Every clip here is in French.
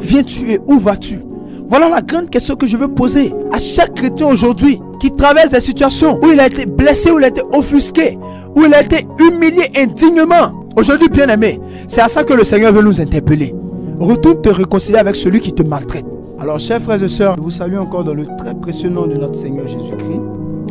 viens-tu et où vas-tu? Voilà la grande question que je veux poser à chaque chrétien aujourd'hui qui traverse des situations où il a été blessé, où il a été offusqué, où il a été humilié indignement. Aujourd'hui, bien-aimé, c'est à ça que le Seigneur veut nous interpeller. Retourne te réconcilier avec celui qui te maltraite. Alors, chers frères et sœurs, je vous salue encore dans le très précieux nom de notre Seigneur Jésus-Christ.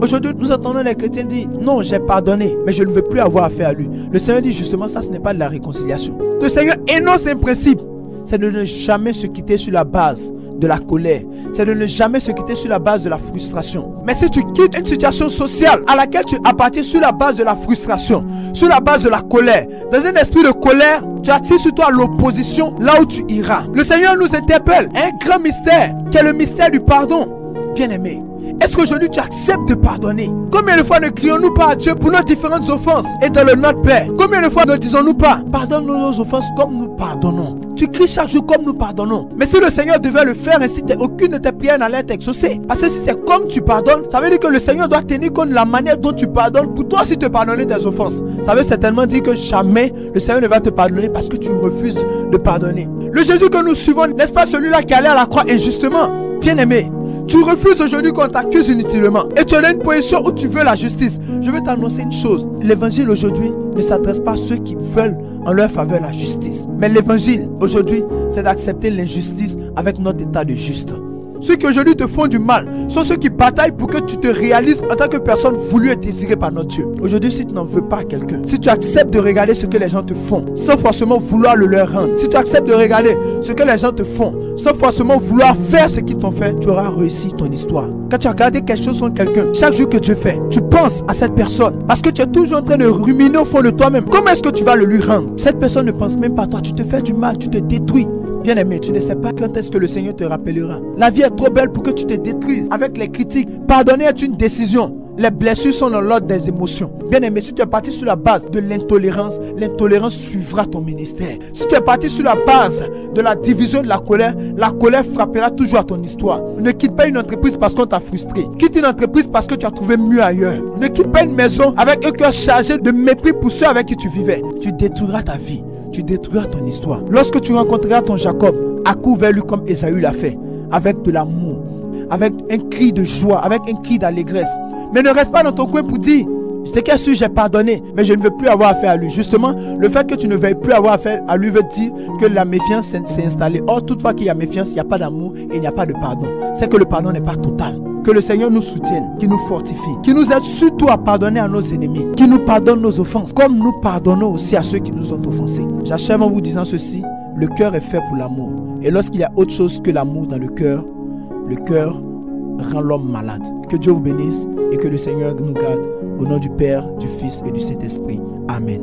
Aujourd'hui, nous entendons les chrétiens dire « Non, j'ai pardonné, mais je ne veux plus avoir affaire à lui. » Le Seigneur dit justement ça, ce n'est pas de la réconciliation. Le Seigneur énonce un principe, c'est de ne jamais se quitter sur la base de la colère. C'est de ne jamais se quitter sur la base de la frustration. Mais si tu quittes une situation sociale à laquelle tu appartiens sur la base de la frustration, sur la base de la colère, dans un esprit de colère, tu attires sur toi l'opposition là où tu iras. Le Seigneur nous interpelle à un grand mystère qui est le mystère du pardon. Bien-aimé, est-ce qu'aujourd'hui tu acceptes de pardonner? Combien de fois ne crions-nous pas à Dieu pour nos différentes offenses et dans le Notre Père? Combien de fois ne disons-nous pas pardonne-nous nos offenses comme nous pardonnons? Tu cries chaque jour comme nous pardonnons. Mais si le Seigneur devait le faire ainsi, aucune de tes prières n'allait être exaucée. Parce que si c'est comme tu pardonnes, ça veut dire que le Seigneur doit tenir compte de la manière dont tu pardonnes pour toi aussi te pardonner tes offenses. Ça veut certainement dire que jamais le Seigneur ne va te pardonner parce que tu refuses de pardonner. Le Jésus que nous suivons, n'est-ce pas celui-là qui allait à la croix injustement? Bien-aimé, tu refuses aujourd'hui qu'on t'accuse inutilement et tu es dans une position où tu veux la justice. Je vais t'annoncer une chose. L'évangile aujourd'hui ne s'adresse pas à ceux qui veulent en leur faveur la justice. Mais l'évangile aujourd'hui, c'est d'accepter l'injustice avec notre état de juste. Ceux qui aujourd'hui te font du mal sont ceux qui bataillent pour que tu te réalises en tant que personne voulue et désirée par notre Dieu. Aujourd'hui, si tu n'en veux pas à quelqu'un, si tu acceptes de regarder ce que les gens te font sans forcément vouloir le leur rendre, si tu acceptes de regarder ce que les gens te font sans forcément vouloir faire ce qu'ils t'ont fait, tu auras réussi ton histoire. Quand tu as regardé quelque chose sur quelqu'un, chaque jour que Dieu fait, tu penses à cette personne parce que tu es toujours en train de ruminer au fond de toi-même. Comment est-ce que tu vas le lui rendre? Cette personne ne pense même pas à toi, tu te fais du mal, tu te détruis. Bien-aimé, tu ne sais pas quand est-ce que le Seigneur te rappellera. La vie est trop belle pour que tu te détruises avec les critiques. Pardonner est une décision. Les blessures sont dans l'ordre des émotions. Bien-aimé, si tu es parti sur la base de l'intolérance, l'intolérance suivra ton ministère. Si tu es parti sur la base de la division de la colère frappera toujours à ton histoire. Ne quitte pas une entreprise parce qu'on t'a frustré. Quitte une entreprise parce que tu as trouvé mieux ailleurs. Ne quitte pas une maison avec un cœur chargé de mépris pour ceux avec qui tu vivais. Tu détruiras ta vie. Tu détruiras ton histoire. Lorsque tu rencontreras ton Jacob, accours vers lui comme Ésaü l'a fait, avec de l'amour, avec un cri de joie, avec un cri d'allégresse. Mais ne reste pas dans ton coin pour dire je sais que j'ai pardonné, mais je ne veux plus avoir affaire à lui. Justement, le fait que tu ne veuilles plus avoir affaire à lui veut dire que la méfiance s'est installée. Or, toutefois qu'il y a méfiance, il n'y a pas d'amour et il n'y a pas de pardon. C'est que le pardon n'est pas total. Que le Seigneur nous soutienne, qui nous fortifie, qui nous aide surtout à pardonner à nos ennemis, qui nous pardonne nos offenses, comme nous pardonnons aussi à ceux qui nous ont offensés. J'achève en vous disant ceci, le cœur est fait pour l'amour. Et lorsqu'il y a autre chose que l'amour dans le cœur rend l'homme malade. Que Dieu vous bénisse et que le Seigneur nous garde. Au nom du Père, du Fils et du Saint-Esprit. Amen.